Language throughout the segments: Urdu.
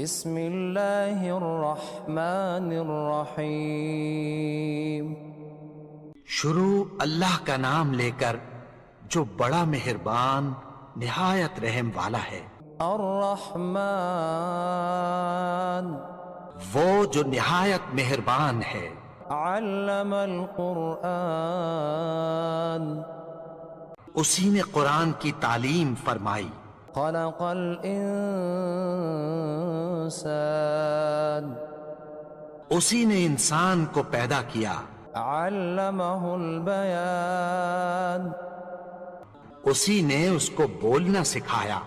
بسم اللہ الرحمن الرحیم۔ شروع اللہ کا نام لے کر جو بڑا مہربان نہایت رحم والا ہے۔ الرحمن وہ جو نہایت مہربان ہے۔ علم القرآن اسی نے قرآن کی تعلیم فرمائی۔ خلق الانسان اسی نے انسان کو پیدا کیا۔ علمہ البیان اسی نے اس کو بولنا سکھایا۔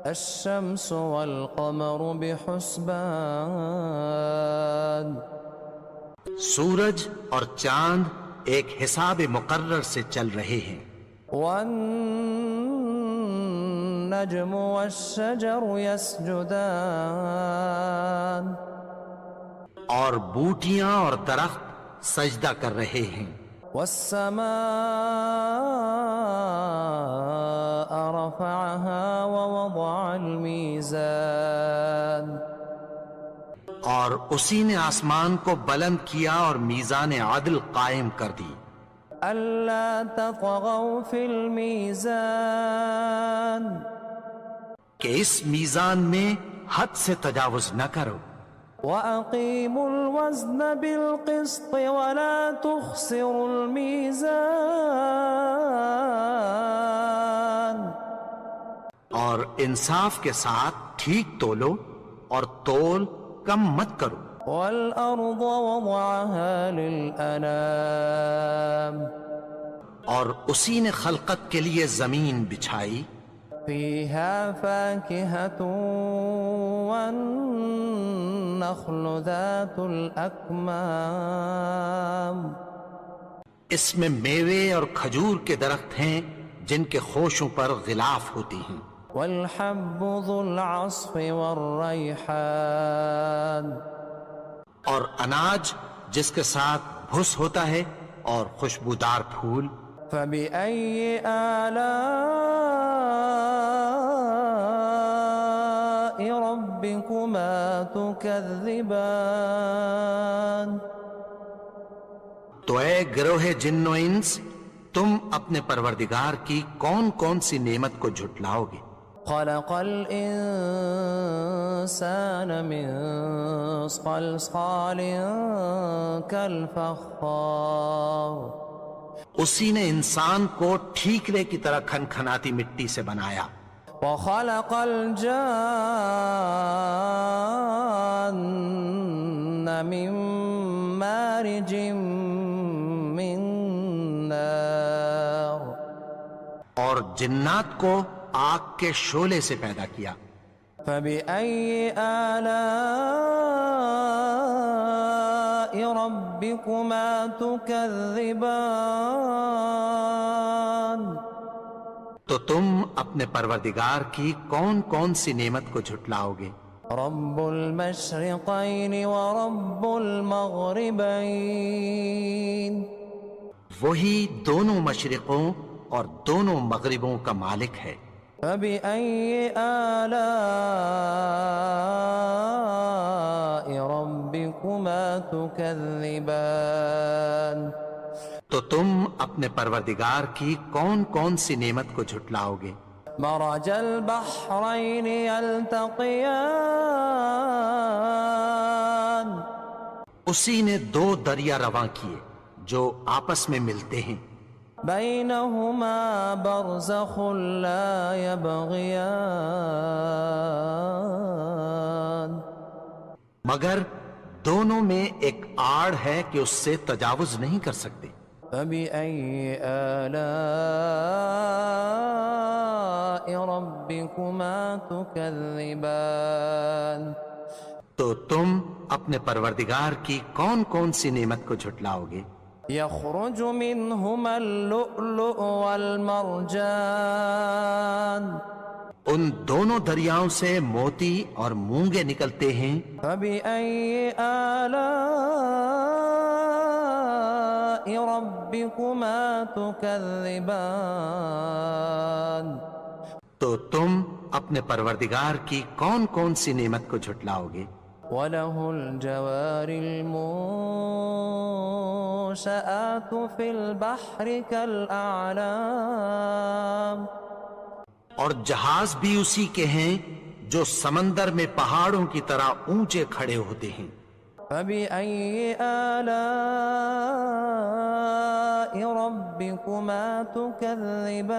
الشمس والقمر بحسبان سورج اور چاند ایک حساب مقرر سے چل رہے ہیں۔ والنجم والشجر يسجدان اور بوٹیاں اور درخت سجدہ کر رہے ہیں۔ والسماء رفعها ووضع الميزان اور اسی نے آسمان کو بلند کیا اور میزان عدل قائم کر دی۔ ألا تطغوا في الميزان کہ اس میزان میں حد سے تجاوز نہ کرو۔ وَأَقِيمُوا الْوَزْنَ بِالْقِسْطِ وَلَا تُخْسِرُوا الْمِيزَانَ اور انصاف کے ساتھ ٹھیک تولو اور تول کم مت کرو۔ وَالْأَرْضَ وَضَعَهَا لِلْأَنَامِ اور اسی نے خلقت کے لیے زمین بچھائی۔ فِيهَا فَاكِهَةٌ وَالنَّخْلُ ذَاتُ الْأَكْمَامِ اس میں میوے اور کھجور کے درخت ہیں جن کے خوشوں پر غلاف ہوتی ہیں۔ وَالْحَبُّ ذُو الْعَصْفِ وَالرَّيْحَانِ اور اناج جس کے ساتھ بھس ہوتا ہے اور خوشبودار پھول۔ فَبِأَيِّ آلَاءِ رَبِّكُمَا تُكَذِّبَانِ تو اے گروہ جن و انس، تم اپنے پروردگار کی کون کون سی نعمت کو جھٹلاؤ گے؟ خلق الانسان من صلصال كالفخار اسی نے انسان کو ٹھیکرے کی طرح کھنکھناتی مٹی سے بنایا۔ وخلق الجان من مارج من نار اور جنات کو آگ کے شعلے سے پیدا کیا۔ فبأي آلاء ربكما تكذبان تو تم اپنے پروردگار کی کون کون سی نعمت کو جھٹلاؤ گے؟ رب المشرقين ورب المغربين وہی دونوں مشرقوں اور دونوں مغربوں کا مالک ہے۔ فبأي آلاء ربكما تكذبان تو تم اپنے پروردگار کی کون کون سی نعمت کو جھٹلاؤ گے؟ مرج البحرين يلتقيان اسی نے دو دریا رواں کیے جو آپس میں ملتے ہیں۔ بينهما برزخ لا يبغيان مگر دونوں میں ایک آڑ ہے کہ اس سے تجاوز نہیں کر سکتے۔ فبأي آلاء ربكما تكذبان تو تم اپنے پروردگار کی کون کون سی نعمت کو جھٹلاؤ گے؟ يخرج منهما اللؤلؤ والمرجان ان دونوں دریاؤں سے موتی اور مونگے نکلتے ہیں۔ فبأي آلاء ربكما تكذبان تو تم اپنے پروردگار کی کون کون سی نعمت کو جھٹلاؤ گے؟ وَلَهُ الْجَوَارِ الْمُنشَآتُ فِي الْبَحْرِ كَالْأَعْلَامِ، اور جہاز بھی اسی کے ہیں جو سمندر میں پہاڑوں کی طرح اونچے کھڑے ہوتے ہیں۔ فَبِأَيِّ آلَاءِ رَبِّكُمَا تُكَذِّبَانِ،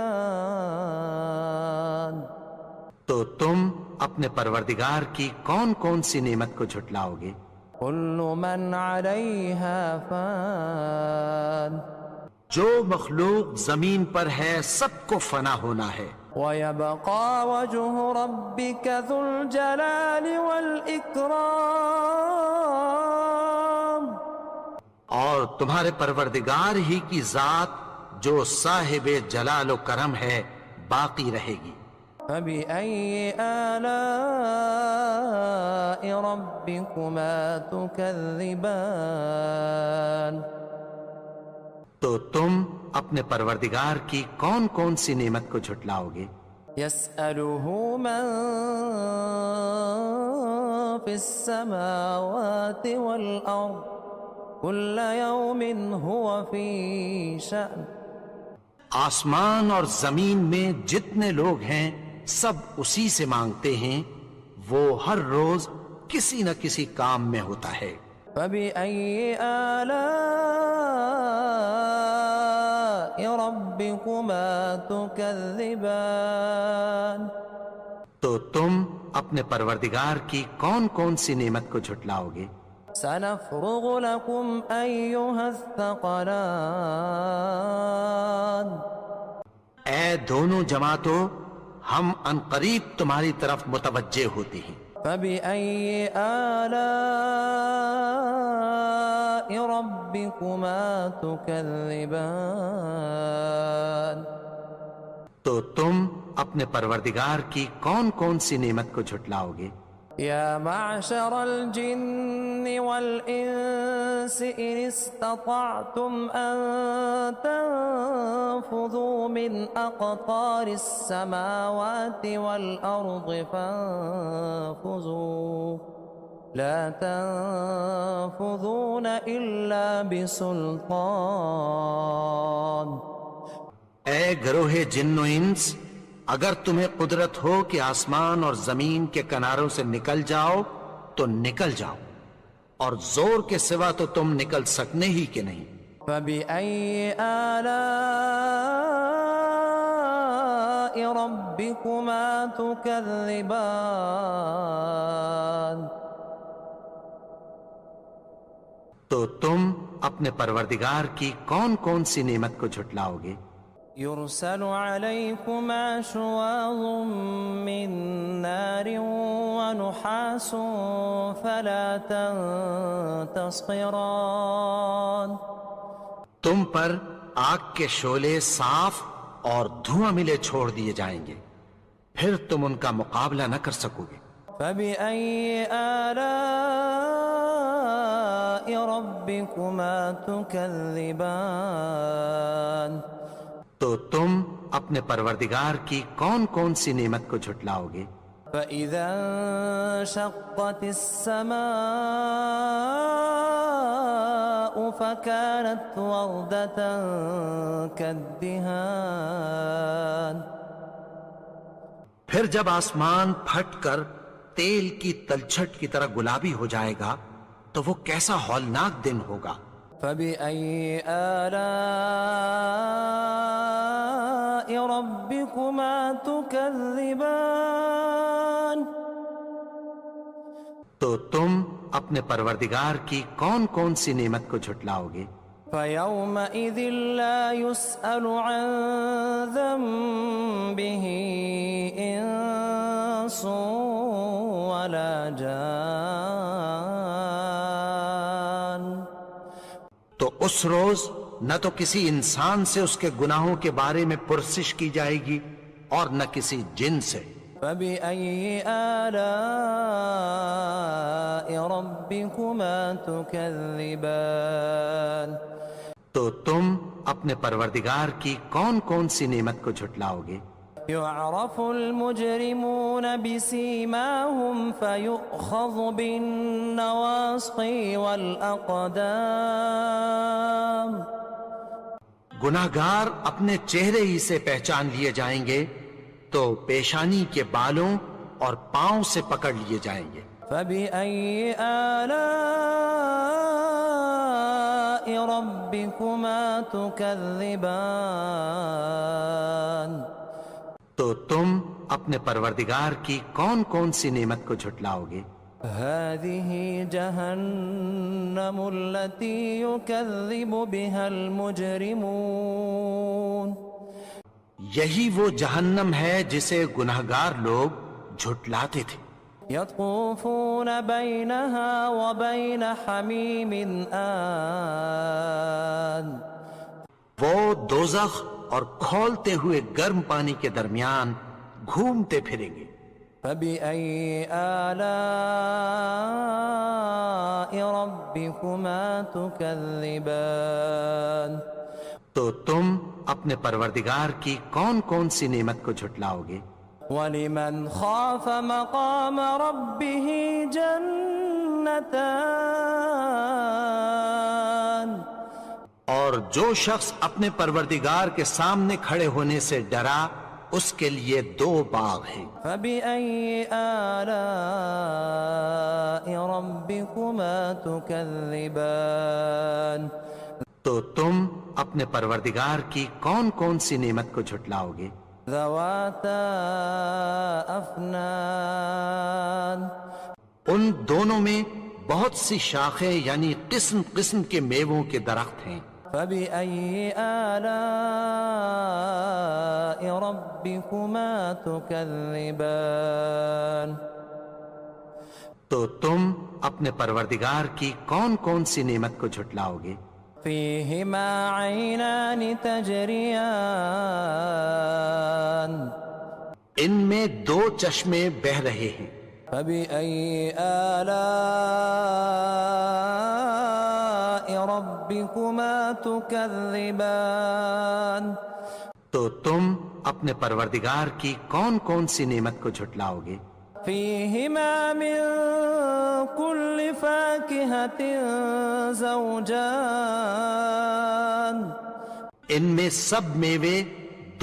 تو تم اپنے پروردگار کی کون کون سی نعمت کو جھٹلاؤ گے؟ كُلُّ مَنْ عَلَيْهَا فَانٍ، جو مخلوق زمین پر ہے سب کو فنا ہونا ہے، وَيَبْقَى وَجْهُ رَبِّكَ ذُو الْجَلَالِ وَالْإِكْرَامِ، اور تمہارے پروردگار ہی کی ذات جو صاحب جلال و کرم ہے باقی رہے گی۔ فَبِأَيِّ آلَاءِ رَبِّكُمَا تُكَذِّبَانِ، تو تم اپنے پروردگار کی کون کون سی نعمت کو جھٹلاؤ گے؟ يَسْأَلُهُ مَن فِي السَّمَاوَاتِ وَالْأَرْضِ كُلَّ يَوْمٍ هُوَ فِي شَأْنٍ، آسمان اور زمین میں جتنے لوگ ہیں سب اسی سے مانگتے ہیں، وہ ہر روز کسی نہ کسی کام میں ہوتا ہے۔ فَبِأَيِّ آلَاءِ رَبِّكُمَا تُكَذِّبَانِ، تو تم اپنے پروردگار کی کون کون سی نعمت کو جھٹلاؤ گے؟ سَنَفْرُغُ لَكُمْ أَيُّهَ الثَّقَلَانِ، اے دونوں جماعتوں، ہم عنقریب تمہاری طرف متوجہ ہوتے ہیں۔ فَبِأَيِّ آلَاءِ رَبِّكُمَا تُكَذِّبَانِ، تو تم اپنے پروردگار کی کون کون سی نعمت کو جھٹلاؤ گے؟ يا معشر الجن والإنس إن استطعتم أن تنفذوا من أقطار السماوات والأرض فانفذوا لا تنفذون إلا بسلطان۔ اے گروہ جن و انس، اگر تمہیں قدرت ہو کہ آسمان اور زمین کے کناروں سے نکل جاؤ تو نکل جاؤ، اور زور کے سوا تو تم نکل سکنے ہی کہ نہیں۔ فَبِأَيِّ آلَاءِ رَبِّكُمَا تُكَذِّبَانِ، تو تم اپنے پروردگار کی کون کون سی نعمت کو جھٹلاؤ گے؟ يرسل عليكما شواظ من نار ونحاس فلا تنتصران، تم پر آگ کے شعلے صاف اور دھواں ملے چھوڑ دیے جائیں گے، پھر تم ان کا مقابلہ نہ کر سکو گے۔ فَبِأَيِّ آلَاءِ رَبِّكُمَا تُكَذِّبَانِ، تو تم اپنے پروردگار کی کون کون سی نعمت کو جھٹلاؤ گے؟ فَإِذَا انشَقَّتِ السَّمَاءُ فَكَانَتْ وَرْدَةً كَالدِّهَانِ، پھر جب آسمان پھٹ کر تیل کی تلچھٹ کی طرح گلابی ہو جائے گا تو وہ کیسا ہولناک دن ہوگا۔ فَبِأَيِّ آلَاءِ رَبِّكُمَا تُكَذِّبَانِ، تو تم اپنے پروردگار کی کون کون سی نعمت کو جھٹلاؤ گے؟ فَيَوْمَئِذٍ لَا يُسْأَلُ عَنْ ذَنبِهِ إِنسٌ وَلَا جَانٌ، تو اس روز نہ تو کسی انسان سے اس کے گناہوں کے بارے میں پرسش کی جائے گی اور نہ کسی جن سے۔ فَبِأَيِّ آلَاءِ رَبِّكُمَا تُكَذِّبَانِ، تو تم اپنے پروردگار کی کون کون سی نعمت کو جھٹلاؤ گے؟ يعرف المجرمون بسيماهم فيؤخذ بالنواصي والأقدام گناہگار اپنے چہرے ہی سے پہچان لیے جائیں گے تو پیشانی کے بالوں اور پاؤں سے پکڑ لیے جائیں گے۔ فبأي آلاء ربكما تكذبان تو تم اپنے پروردگار کی کون کون سی نعمت کو جھٹلاؤ گے؟ هذه جهنم التي يكذب بها المجرمون یہی وہ جہنم ہے جسے گناہگار لوگ جھٹلاتے تھے۔ يطوفون بينها وبين حميم آن وہ دوزخ اور کھولتے ہوئے گرم پانی کے درمیان گھومتے پھریں گے۔ فبأي آلاء ربكما تكذبان تو تم اپنے پروردگار کی کون کون سی نعمت کو جھٹلاؤ گے؟ ولمن خاف مقام ربه جنتان اور جو شخص اپنے پروردگار کے سامنے کھڑے ہونے سے ڈرا اس کے لیے 2 باغ ہیں۔ فبأي آلاء ربكما تكذبان تو تم اپنے پروردگار کی کون کون سی نعمت کو جھٹلاؤ گے؟ ذواتا افنان ان دونوں میں بہت سی شاخیں یعنی قسم قسم کے میووں کے درخت ہیں۔ فبأي آلاء ربكما تكذبان تو تم اپنے پروردگار کی کون کون سی نعمت کو جھٹلاؤ گے؟ فيهما عينان تجريان ان میں 2 چشمے بہ رہے ہیں۔ فبأي آلاء ربكما تكذبان تو تم اپنے پروردگار کی کون کون سی نعمت کو جھٹلاؤ گے؟ فيهما من كل فاكهة زوجان ان میں سب میوے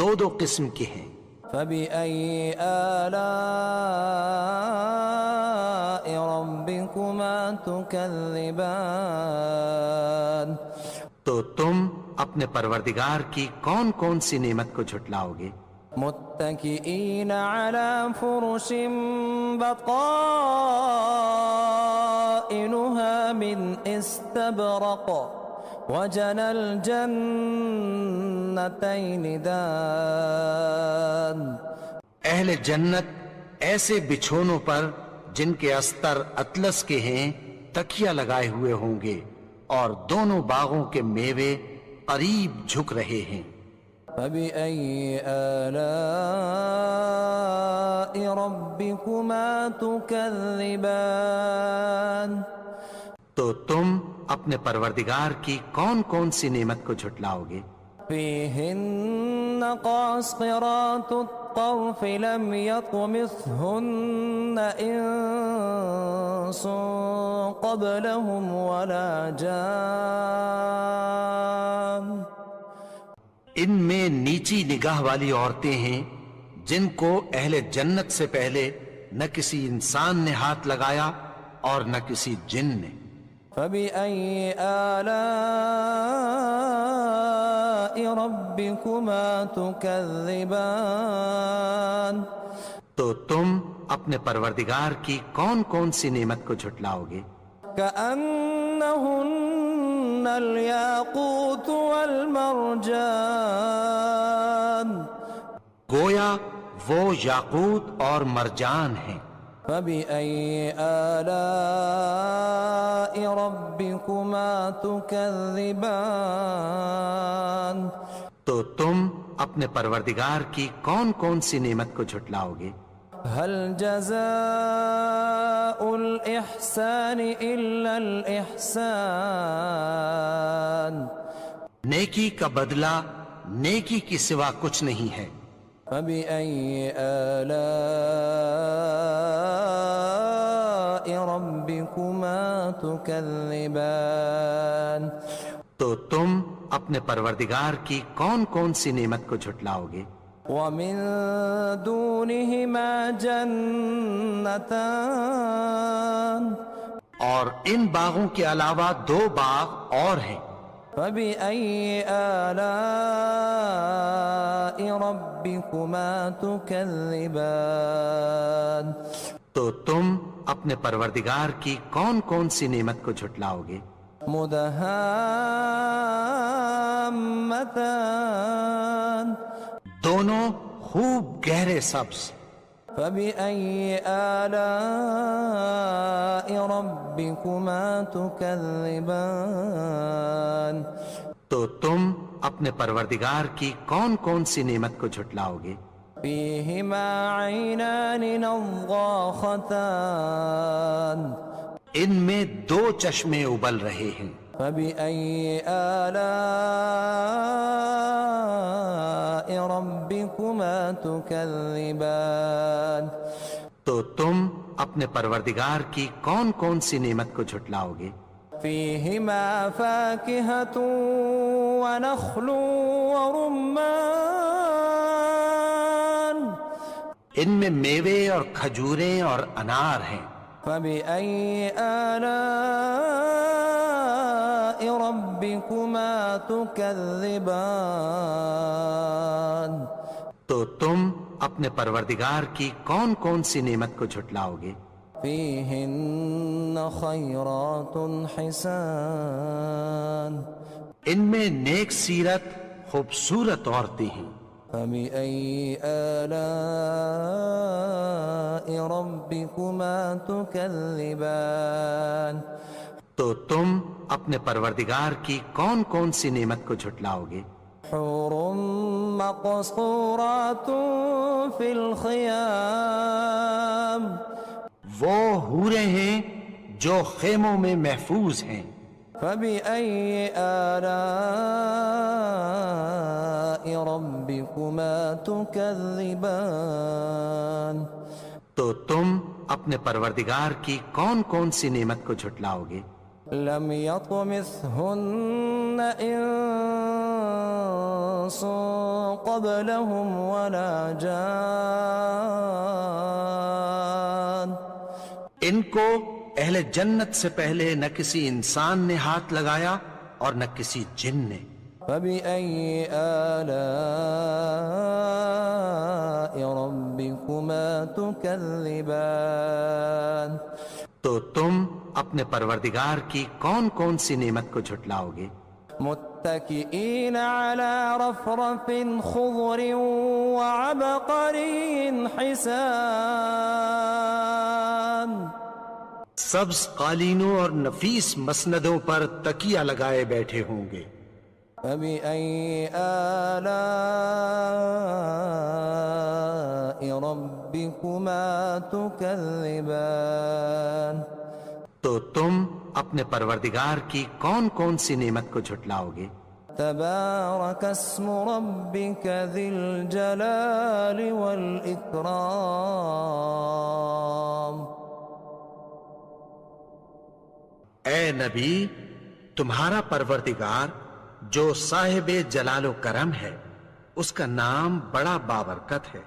2 قسم کے ہیں۔ فبأي آلاء ربكما تكذبان تو تم اپنے پروردگار کی کون کون سی نعمت کو جھٹلاؤ گے؟ متكئين على فرش بطائنها من استبرق وجنى الجنتين دان اہل جنت ایسے بچھونوں پر جن کے استر اطلس کے ہیں تکیہ لگائے ہوئے ہوں گے اور دونوں باغوں کے میوے قریب جھک رہے ہیں۔ فبأي آلاء ربكما تكذبان تو تم اپنے پروردگار کی کون کون سی نعمت کو جھٹلاؤ گے؟ فيهن قاصرات الطرف لم يطمثهن إنس قبلهم ولا جان ان میں نیچی نگاہ والی عورتیں ہیں جن کو اہل جنت سے پہلے نہ کسی انسان نے ہاتھ لگایا اور نہ کسی جن نے۔ فبأي آلاء ربكما تكذبان تو تم اپنے پروردگار کی کون کون سی نعمت کو جھٹلاؤ گے؟ كأنهن الياقوت والمرجان گویا وہ یاقوت اور مرجان ہیں۔ فبأي آلاء ربكما تكذبان تو تم اپنے پروردگار کی کون کون سی نعمت کو جھٹلاؤ گے؟ هل جزاء الإحسان إلا الإحسان نیکی کا بدلہ نیکی کی سوا کچھ نہیں ہے۔ فبأي آلاء ربكما تكذبان تو تم اپنے پروردگار کی کون کون سی نعمت کو جھٹلاؤ گے؟ ومن دونهما جنتان اور ان باغوں کے علاوہ 2 باغ اور ہیں۔ فبأي آلاء ربكما تكذبان تو تم اپنے پروردگار کی کون کون سی نعمت کو جھٹلاؤ گے؟ مدہامتان دونوں خوب گہرے سبز۔ فبأي آلاء ربكما تكذبان تو تم اپنے پروردگار کی کون کون سی نعمت کو جھٹلاؤ گے؟ فيهما عينان نضاختان ان میں 2 چشمے ابل رہے ہیں۔ فبأي آلاء ربكما تكذبان تو تم اپنے پروردگار کی کون کون سی نعمت کو جھٹلاؤ گے؟ فيهما فاكهة ونخل ورمان ان میں میوے اور کھجوریں اور انار ہیں۔ فبأي آلاء ربكما تكذبان تو تم اپنے پروردگار کی کون کون سی نعمت کو جھٹلاؤ گے؟ فيهن خيرات حسان ان میں نیک سیرت خوبصورت عورتیں ہیں۔ فبأي آلاء ربكما تكذبان تو تم اپنے پروردگار کی کون کون سی نعمت کو جھٹلاؤ گے؟ حور مقصورات في الخيام وہ حوریں ہیں جو خیموں میں محفوظ ہیں۔ فبأي آلاء ربكما تكذبان تو تم اپنے پروردگار کی کون کون سی نعمت کو جھٹلاؤ گے؟ لم يطمثهن إنس قبلهم ولا جان ان کو اہل جنت سے پہلے نہ کسی انسان نے ہاتھ لگایا اور نہ کسی جن نے۔ فبأي آلاء ربكما تكذبان تو تم اپنے پروردگار کی کون کون سی نعمت کو جھٹلاؤ گے؟ متكئين على رفرف خضر وعبقري حسان سبز قالینوں اور نفیس مسندوں پر تکیہ لگائے بیٹھے ہوں گے۔ فبأي آلاء ربكما تكذبان تو تم اپنے پروردگار کی کون کون سی نعمت کو جھٹلاؤ گے؟ تبارك اسم ربك ذي الجلال والإكرام اے نبی، تمہارا پروردگار جو صاحب جلال و کرم ہے، اس کا نام بڑا بابرکت ہے۔